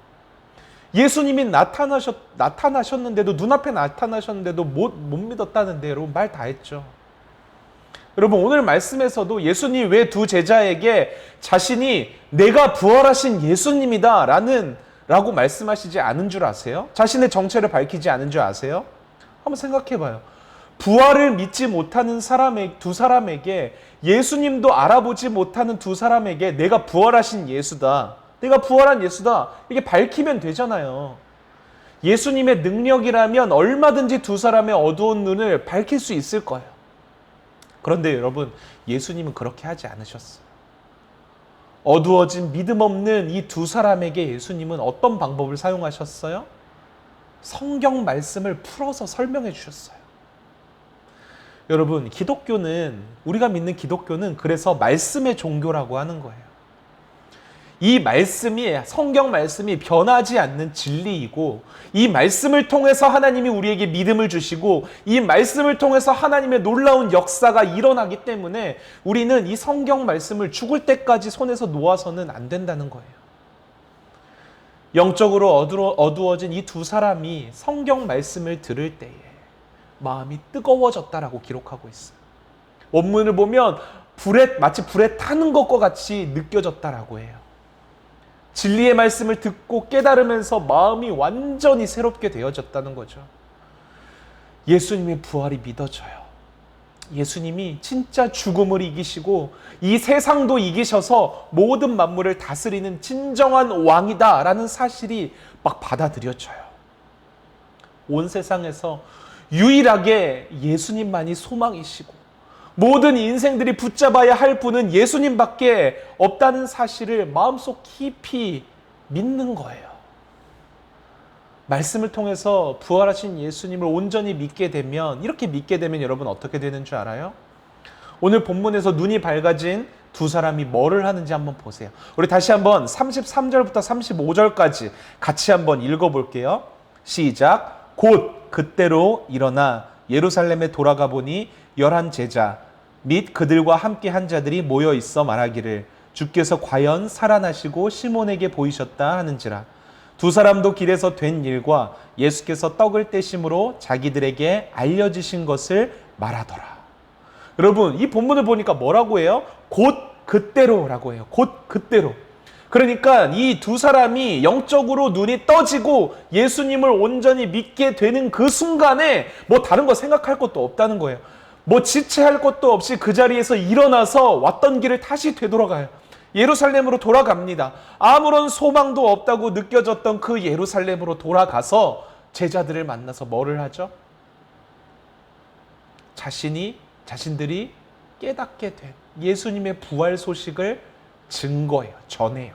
예수님이 나타나셨는데도, 눈앞에 나타나셨는데도 못 믿었다는데 여러분, 말 다 했죠. 여러분, 오늘 말씀에서도 예수님 왜 두 제자에게 자신이 내가 부활하신 예수님이다 라고 말씀하시지 않은 줄 아세요? 자신의 정체를 밝히지 않은 줄 아세요? 한번 생각해 봐요. 부활을 믿지 못하는 두 사람에게, 예수님도 알아보지 못하는 두 사람에게 내가 부활하신 예수다, 내가 부활한 예수다, 이게 밝히면 되잖아요. 예수님의 능력이라면 얼마든지 두 사람의 어두운 눈을 밝힐 수 있을 거예요. 그런데 여러분, 예수님은 그렇게 하지 않으셨어요. 어두워진 믿음 없는 이 두 사람에게 예수님은 어떤 방법을 사용하셨어요? 성경 말씀을 풀어서 설명해 주셨어요. 여러분, 우리가 믿는 기독교는 그래서 말씀의 종교라고 하는 거예요. 이 말씀이, 성경 말씀이 변하지 않는 진리이고, 이 말씀을 통해서 하나님이 우리에게 믿음을 주시고, 이 말씀을 통해서 하나님의 놀라운 역사가 일어나기 때문에 우리는 이 성경 말씀을 죽을 때까지 손에서 놓아서는 안 된다는 거예요. 영적으로 어두워진 이 두 사람이 성경 말씀을 들을 때에 마음이 뜨거워졌다라고 기록하고 있어요. 원문을 보면 마치 불에 타는 것과 같이 느껴졌다라고 해요. 진리의 말씀을 듣고 깨달으면서 마음이 완전히 새롭게 되어졌다는 거죠. 예수님의 부활이 믿어져요. 예수님이 진짜 죽음을 이기시고 이 세상도 이기셔서 모든 만물을 다스리는 진정한 왕이다라는 사실이 막 받아들여져요. 온 세상에서 유일하게 예수님만이 소망이시고 모든 인생들이 붙잡아야 할 분은 예수님밖에 없다는 사실을 마음속 깊이 믿는 거예요. 말씀을 통해서 부활하신 예수님을 온전히 믿게 되면, 이렇게 믿게 되면 여러분 어떻게 되는 줄 알아요? 오늘 본문에서 눈이 밝아진 두 사람이 뭐를 하는지 한번 보세요. 우리 다시 한번 33절부터 35절까지 같이 한번 읽어볼게요. 시작. 곧 그때로 일어나 예루살렘에 돌아가 보니 11 제자 및 그들과 함께 한 자들이 모여 있어 말하기를 주께서 과연 살아나시고 시몬에게 보이셨다 하는지라. 두 사람도 길에서 된 일과 예수께서 떡을 떼심으로 자기들에게 알려주신 것을 말하더라. 여러분, 이 본문을 보니까 뭐라고 해요? 곧 그때로라고 해요. 곧 그때로. 그러니까 이 두 사람이 영적으로 눈이 떠지고 예수님을 온전히 믿게 되는 그 순간에 뭐 다른 거 생각할 것도 없다는 거예요. 뭐 지체할 것도 없이 그 자리에서 일어나서 왔던 길을 다시 되돌아가요. 예루살렘으로 돌아갑니다. 아무런 소망도 없다고 느껴졌던 그 예루살렘으로 돌아가서 제자들을 만나서 뭐를 하죠? 자신들이 깨닫게 된 예수님의 부활 소식을 증거해요. 전해요.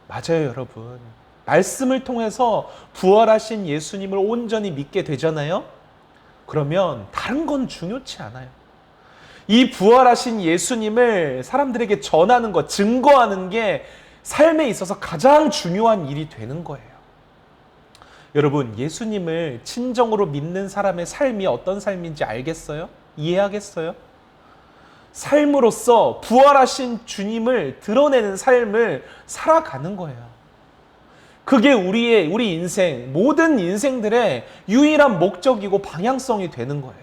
맞아요, 여러분. 말씀을 통해서 부활하신 예수님을 온전히 믿게 되잖아요. 그러면 다른 건 중요치 않아요. 이 부활하신 예수님을 사람들에게 전하는 것, 증거하는 게 삶에 있어서 가장 중요한 일이 되는 거예요. 여러분, 예수님을 진정으로 믿는 사람의 삶이 어떤 삶인지 알겠어요? 이해하겠어요? 삶으로서 부활하신 주님을 드러내는 삶을 살아가는 거예요. 그게 우리 인생, 모든 인생들의 유일한 목적이고 방향성이 되는 거예요.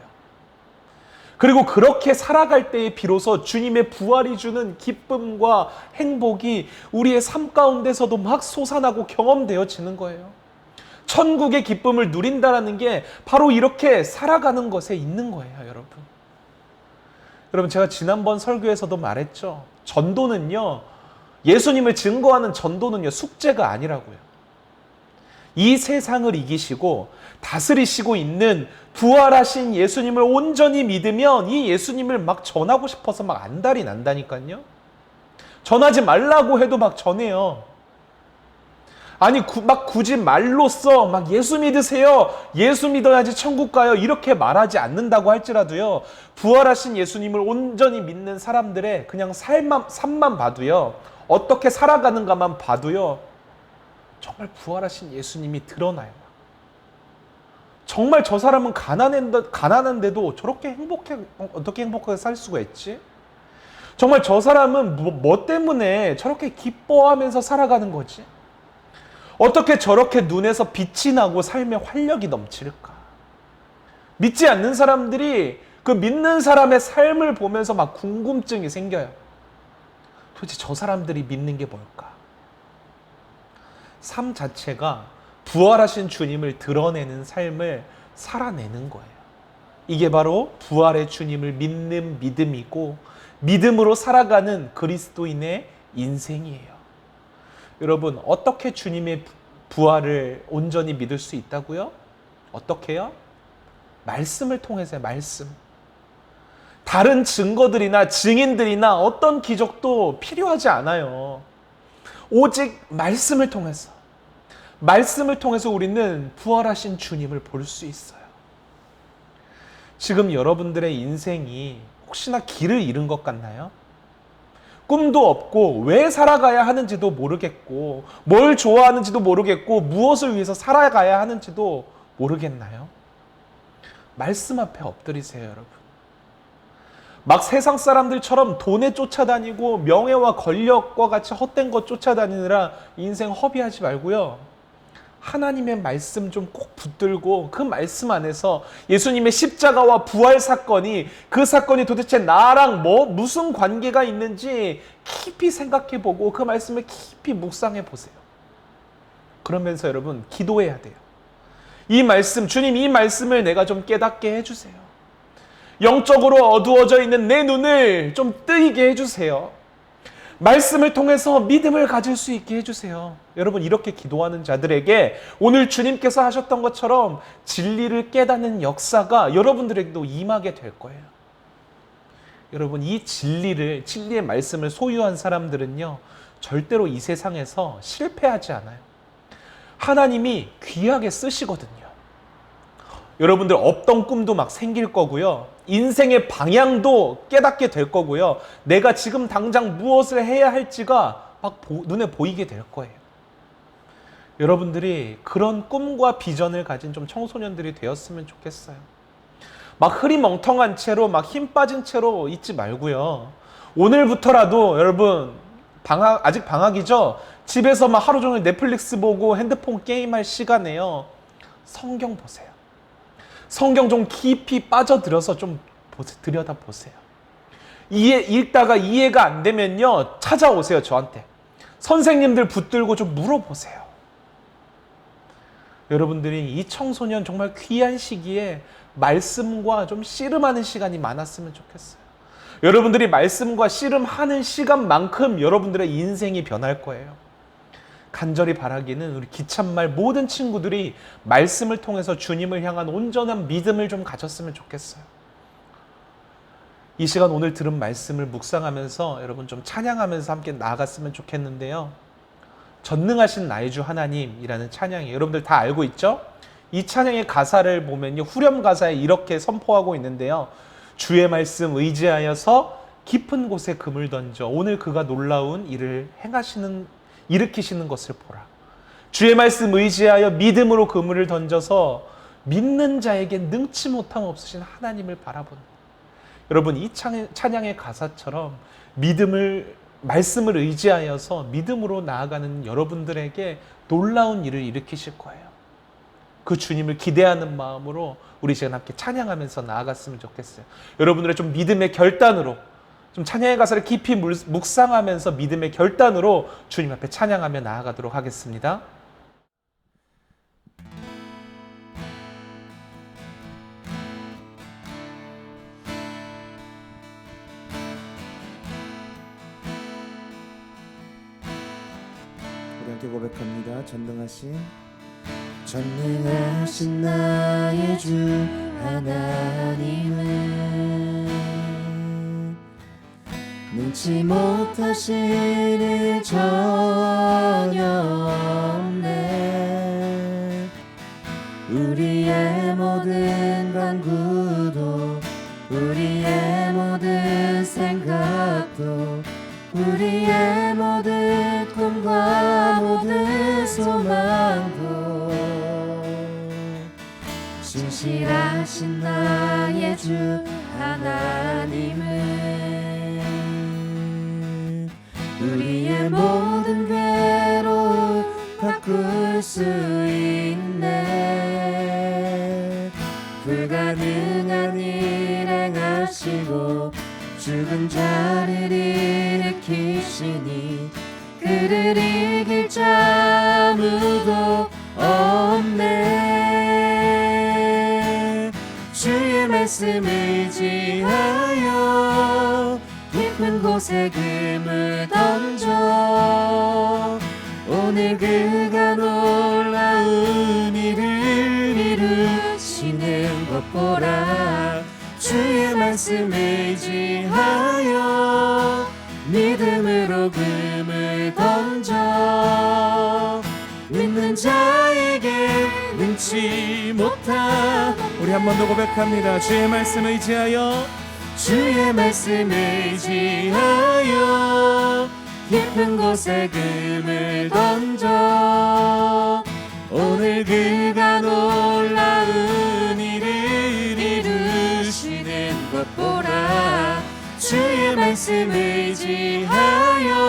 그리고 그렇게 살아갈 때에 비로소 주님의 부활이 주는 기쁨과 행복이 우리의 삶 가운데서도 막 솟아나고 경험되어지는 거예요. 천국의 기쁨을 누린다는 게 바로 이렇게 살아가는 것에 있는 거예요, 여러분. 여러분, 제가 지난번 설교에서도 말했죠. 전도는요, 예수님을 증거하는 전도는요, 숙제가 아니라고요. 이 세상을 이기시고 다스리시고 있는 부활하신 예수님을 온전히 믿으면 이 예수님을 막 전하고 싶어서 막 안달이 난다니까요. 전하지 말라고 해도 막 전해요. 아니 막 굳이 말로써 막 예수 믿으세요, 예수 믿어야지 천국 가요, 이렇게 말하지 않는다고 할지라도요, 부활하신 예수님을 온전히 믿는 사람들의 그냥 삶만 봐도요, 어떻게 살아가는가만 봐도요, 정말 부활하신 예수님이 드러나요. 정말 저 사람은 가난한데도 저렇게 어떻게 행복하게 살 수가 있지? 정말 저 사람은 뭐 때문에 저렇게 기뻐하면서 살아가는 거지? 어떻게 저렇게 눈에서 빛이 나고 삶에 활력이 넘칠까? 믿지 않는 사람들이 그 믿는 사람의 삶을 보면서 막 궁금증이 생겨요. 도대체 저 사람들이 믿는 게 뭘까? 삶 자체가 부활하신 주님을 드러내는 삶을 살아내는 거예요. 이게 바로 부활의 주님을 믿는 믿음이고 믿음으로 살아가는 그리스도인의 인생이에요. 여러분, 어떻게 주님의 부활을 온전히 믿을 수 있다고요? 어떻게요? 말씀을 통해서요, 말씀. 다른 증거들이나 증인들이나 어떤 기적도 필요하지 않아요. 오직 말씀을 통해서 우리는 부활하신 주님을 볼 수 있어요. 지금 여러분들의 인생이 혹시나 길을 잃은 것 같나요? 꿈도 없고 왜 살아가야 하는지도 모르겠고 뭘 좋아하는지도 모르겠고 무엇을 위해서 살아가야 하는지도 모르겠나요? 말씀 앞에 엎드리세요, 여러분. 막 세상 사람들처럼 돈에 쫓아다니고 명예와 권력과 같이 헛된 것 쫓아다니느라 인생 허비하지 말고요, 하나님의 말씀 좀 꼭 붙들고 그 말씀 안에서 예수님의 십자가와 부활 사건이, 그 사건이 도대체 나랑 무슨 관계가 있는지 깊이 생각해보고 그 말씀을 깊이 묵상해 보세요. 그러면서 여러분 기도해야 돼요. 이 말씀, 주님 이 말씀을 내가 좀 깨닫게 해주세요. 영적으로 어두워져 있는 내 눈을 좀 뜨이게 해주세요. 말씀을 통해서 믿음을 가질 수 있게 해주세요. 여러분, 이렇게 기도하는 자들에게 오늘 주님께서 하셨던 것처럼 진리를 깨닫는 역사가 여러분들에게도 임하게 될 거예요. 여러분, 이 진리의 말씀을 소유한 사람들은요, 절대로 이 세상에서 실패하지 않아요. 하나님이 귀하게 쓰시거든요. 여러분들 없던 꿈도 막 생길 거고요. 인생의 방향도 깨닫게 될 거고요. 내가 지금 당장 무엇을 해야 할지가 막 눈에 보이게 될 거예요. 여러분들이 그런 꿈과 비전을 가진 좀 청소년들이 되었으면 좋겠어요. 막 흐리멍텅한 채로 막 힘 빠진 채로 있지 말고요. 오늘부터라도 여러분, 아직 방학이죠? 집에서 막 하루 종일 넷플릭스 보고 핸드폰 게임할 시간에요, 성경 보세요. 성경 좀 깊이 빠져들어서 좀 들여다보세요. 읽다가 이해가 안 되면요, 찾아오세요, 저한테. 선생님들 붙들고 좀 물어보세요. 여러분들이 이 청소년 정말 귀한 시기에 말씀과 좀 씨름하는 시간이 많았으면 좋겠어요. 여러분들이 말씀과 씨름하는 시간만큼 여러분들의 인생이 변할 거예요. 간절히 바라기는 우리 기참말 모든 친구들이 말씀을 통해서 주님을 향한 온전한 믿음을 좀 가졌으면 좋겠어요. 이 시간 오늘 들은 말씀을 묵상하면서 여러분 좀 찬양하면서 함께 나아갔으면 좋겠는데요. 전능하신 나의 주 하나님이라는 찬양이 여러분들 다 알고 있죠? 이 찬양의 가사를 보면요, 후렴 가사에 이렇게 선포하고 있는데요. 주의 말씀 의지하여서 깊은 곳에 금을 던져 오늘 그가 놀라운 일을 일으키시는 것을 보라. 주의 말씀 의지하여 믿음으로 그물을 던져서 믿는 자에게 능치 못함 없으신 하나님을 바라보는. 여러분, 이 찬양의 가사처럼 말씀을 의지하여서 믿음으로 나아가는 여러분들에게 놀라운 일을 일으키실 거예요. 그 주님을 기대하는 마음으로 우리 시간 함께 찬양하면서 나아갔으면 좋겠어요. 여러분들의 좀 믿음의 결단으로, 좀 찬양의 가사를 깊이 묵상하면서 믿음의 결단으로 주님 앞에 찬양하며 나아가도록 하겠습니다. 우리 함께 고백합니다. 전능하신 나의 주 하나님은 능치 못하실 일 전혀 없네. 우리의 모든 간구도 우리의 모든 생각도 우리의 모든 꿈과 모든 소망도 신실하신 나의 주 하나님은 우리의 모든 괴로움 바꿀 수 있네. 불가능한 일 행하시고 죽은 자를 일으키시니 그를 이길 자 아무도 없네. 주의 말씀 의지하여 깊은 곳에 금을 던져 오늘 그가 놀라운 일을 이루시는 것 보라. 주의 말씀 의지하여 믿음으로 금을 던져 믿는 자에게 능치 못함. 우리 한 번 더 고백합니다. 주의 말씀 의지하여 주의 말씀 의지하여 깊은 곳에 금을 던져 오늘 그가 놀라운 일을 이루시는 것 보라. 주의 말씀 의지하여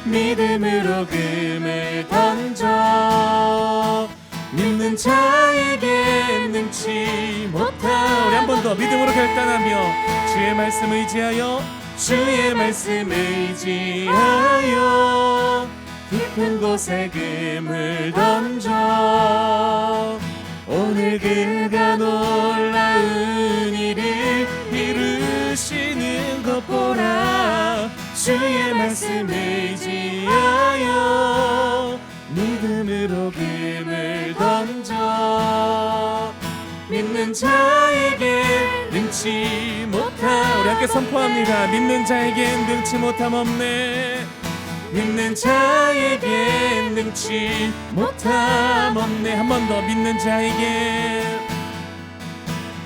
믿음으로 금을 던져 믿는 자에게 능치 못함. 우리 한 번 더 믿음으로 결단하며 주의 말씀 의지하여 주의 말씀 의지하여 깊은 곳에 금을 던져 오늘 그가 놀라운 일을 이루시는 것 보라. 주의 말씀 의지하여 믿음으로 금을 던져 믿는 자에게 능치 못함. 우리 함께 선포합니다. 믿는 자에겐 능치 못함 없네. 믿는 자에게 능치 못함 없네. 한 번 더. 믿는 자에게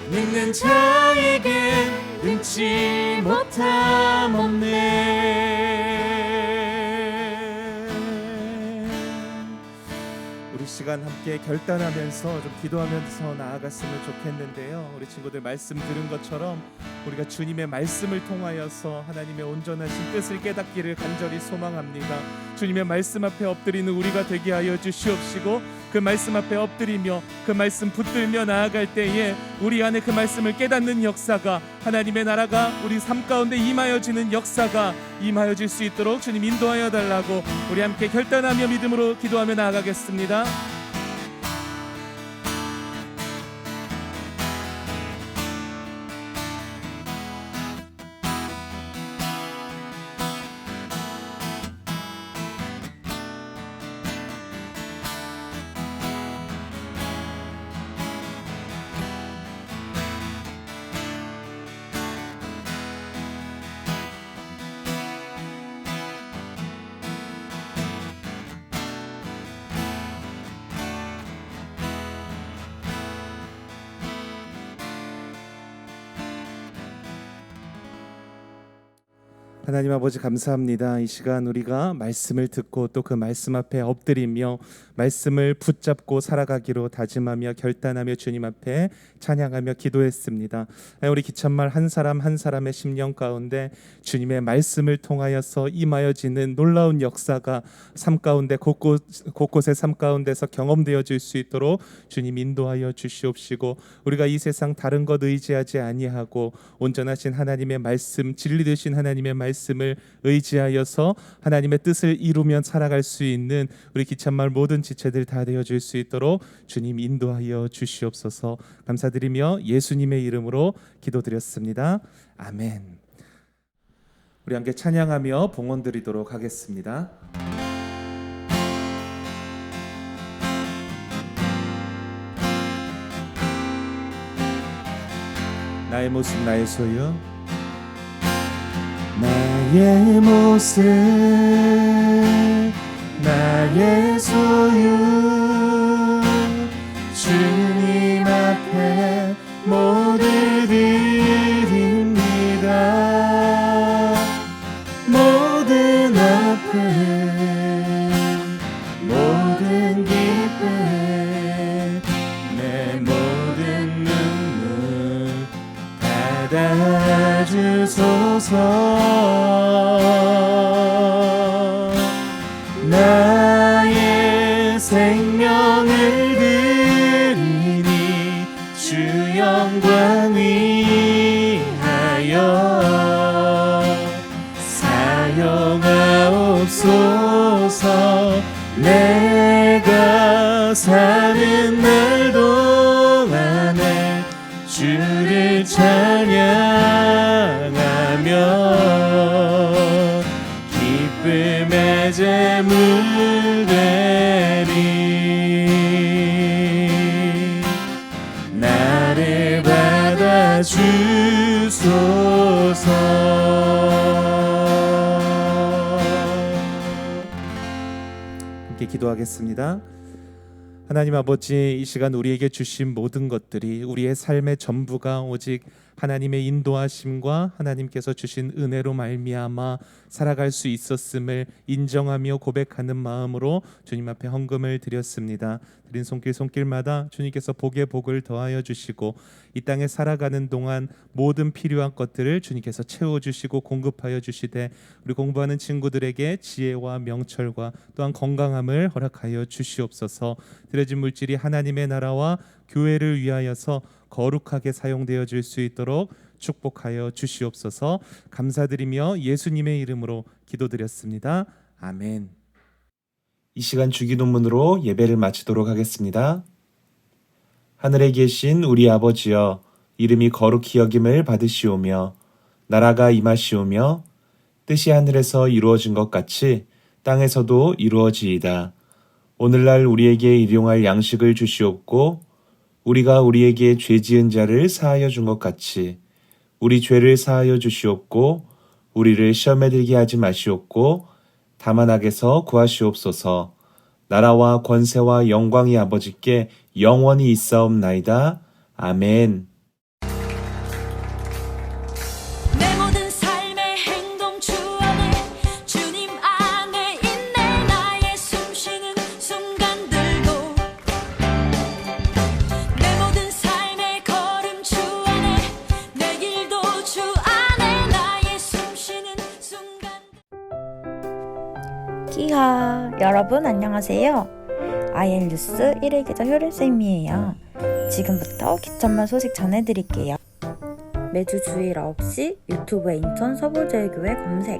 믿는 자에게 능치 못함 없네. 우리 시간 함께 결단하면서 좀 기도하면서 나아갔으면 좋겠는데요. 우리 친구들 말씀 들은 것처럼 우리가 주님의 말씀을 통하여서 하나님의 온전하신 뜻을 깨닫기를 간절히 소망합니다. 주님의 말씀 앞에 엎드리는 우리가 되게 하여 주시옵시고, 그 말씀 앞에 엎드리며 그 말씀 붙들며 나아갈 때에 우리 안에 그 말씀을 깨닫는 역사가, 하나님의 나라가 우리 삶 가운데 임하여지는 역사가 임하여질 수 있도록 주님 인도하여 달라고 우리 함께 결단하며 믿음으로 기도하며 나아가겠습니다. 하나님 아버지 감사합니다. 이 시간 우리가 말씀을 듣고 또 그 말씀 앞에 엎드리며 말씀을 붙잡고 살아가기로 다짐하며 결단하며 주님 앞에 찬양하며 기도했습니다. 우리 기천말 한 사람 한 사람의 심령 가운데 주님의 말씀을 통하여서 임하여지는 놀라운 역사가 삶 가운데 곳곳의 삶 가운데서 경험되어질 수 있도록 주님 인도하여 주시옵시고, 우리가 이 세상 다른 것 의지하지 아니하고 온전하신 하나님의 말씀, 진리 되신 하나님의 말씀을 의지하여서 하나님의 뜻을 이루며 살아갈 수 있는 우리 기천마을 모든 지체들 다 되어줄 수 있도록 주님 인도하여 주시옵소서. 감사드리며 예수님의 이름으로 기도드렸습니다. 아멘. 우리 함께 찬양하며 봉헌드리도록 하겠습니다. 나의 모습 나의 소유, 나의 모습 나의 소유, 주님 앞에 모두 드립니다. 모든 아픔 모든 기쁨 내 모든 눈물 받아주소서. 나의 생명을 드리니 주 영광 위하여 사용하옵소서. 내가 사는 날 동안에 주를 찬양하며 기쁨의 제물 되리. 나를 받아주소서. 함께 기도하겠습니다. 하나님 아버지, 이 시간 우리에게 주신 모든 것들이 우리의 삶의 전부가 오직 하나님의 인도하심과 하나님께서 주신 은혜로 말미암아 살아갈 수 있었음을 인정하며 고백하는 마음으로 주님 앞에 헌금을 드렸습니다. 드린 손길마다 주님께서 복에 복을 더하여 주시고 이 땅에 살아가는 동안 모든 필요한 것들을 주님께서 채워주시고 공급하여 주시되 우리 공부하는 친구들에게 지혜와 명철과 또한 건강함을 허락하여 주시옵소서. 드려진 물질이 하나님의 나라와 교회를 위하여서 거룩하게 사용되어질 수 있도록 축복하여 주시옵소서. 감사드리며 예수님의 이름으로 기도드렸습니다. 아멘. 이 시간 주기도문으로 예배를 마치도록 하겠습니다. 하늘에 계신 우리 아버지여, 이름이 거룩히 여김을 받으시오며 나라가 임하시오며 뜻이 하늘에서 이루어진 것 같이 땅에서도 이루어지이다. 오늘날 우리에게 일용할 양식을 주시옵고 우리가 우리에게 죄 지은 자를 사하여 준 것 같이 우리 죄를 사하여 주시옵고 우리를 시험에 들게 하지 마시옵고 다만 악에서 구하시옵소서. 나라와 권세와 영광이 아버지께 영원히 있사옵나이다. 아멘. 내 모든 삶의 행동 주 안에 주님 안에 있네. 나의 숨쉬는 순간들도 내 모든 삶의 걸음 주 안에 내 길도 주 안에 나의 숨쉬는 순간. 키하 여러분 안녕하세요. IL 뉴스 1일 기자 효린쌤이에요. 지금부터 기천만 소식 전해드릴게요. 매주 주일 9시 유튜브에 인천 서울제일교회 검색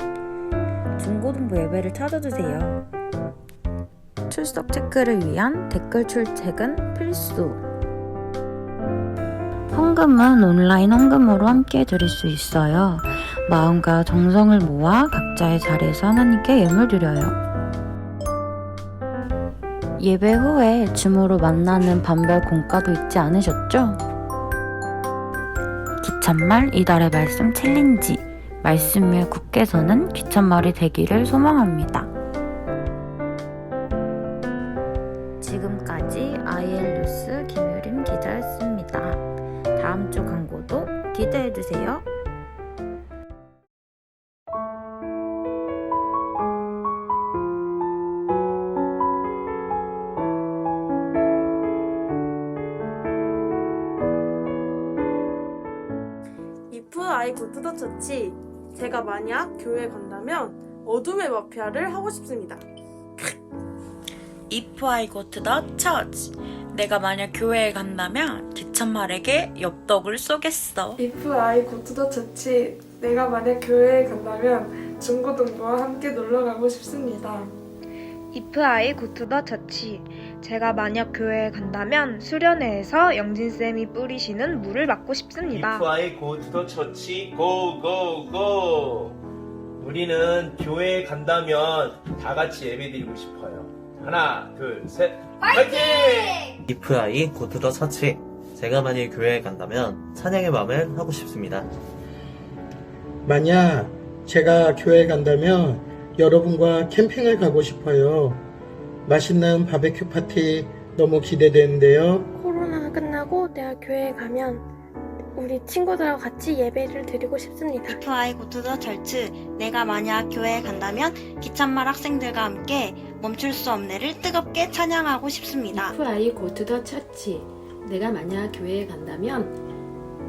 중고등부 예배를 찾아주세요. 출석 체크를 위한 댓글 출첵은 필수. 헌금은 온라인 헌금으로 함께 드릴 수 있어요. 마음과 정성을 모아 각자의 자리에서 하나님께 예물 드려요. 예배 후에 줌으로 만나는 반별 공과도 잊지 않으셨죠? 기찬말 이달의 말씀 챌린지 말씀 위에 굳게 서는 기찬말이 되기를 소망합니다. 지금까지 IL 뉴스 김유림 기자였습니다. 다음 주 광고도 기대해주세요. If I go to the church, 제가 만약 교회에 간다면 어둠의 마피아를 하고 싶습니다. If I go to the church, 내가 만약 교회에 간다면 기천말에게 엽떡을 쏘겠어. If I go to the church, 내가 만약 교회에 간다면 중고등부와 함께 놀러 가고 싶습니다. If I go to the church, 제가 만약 교회에 간다면 수련회에서 영진쌤이 뿌리시는 물을 맞고 싶습니다. If I go to the church, go, go, go. 우리는 교회에 간다면 다 같이 예배드리고 싶어요. 하나, 둘, 셋, 파이팅! If I go to the church, 제가 만약 교회에 간다면 찬양의 마음을 하고 싶습니다. 만약 제가 교회에 간다면 여러분과 캠핑을 가고 싶어요. 맛있는 바베큐 파티 너무 기대되는데요. 코로나가 끝나고 내가 교회에 가면 우리 친구들하고 같이 예배를 드리고 싶습니다. If I go to the church, 내가 만약 교회에 간다면 기찬말 학생들과 함께 멈출 수 없네를 뜨겁게 찬양하고 싶습니다. If I go to the church, 내가 만약 교회에 간다면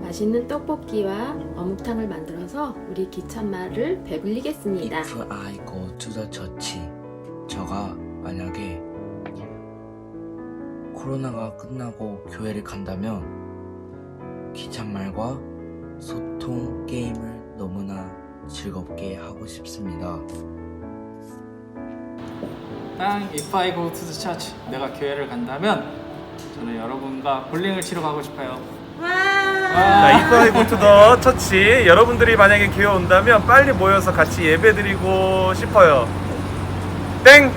맛있는 떡볶이와 어묵탕을 만들어서 우리 기찬말을 배불리겠습니다. If I go to the church, 제가 만약에 코로나가 끝나고 교회를 간다면 기찬말과 소통 게임을 너무나 즐겁게 하고 싶습니다. If I go to the church, 내가 교회를 간다면 저는 여러분과 볼링을 치러 가고 싶어요. 자, If I go to the church, 여러분들이 만약에 교회 온다면 빨리 모여서 같이 예배드리고 싶어요. 땡!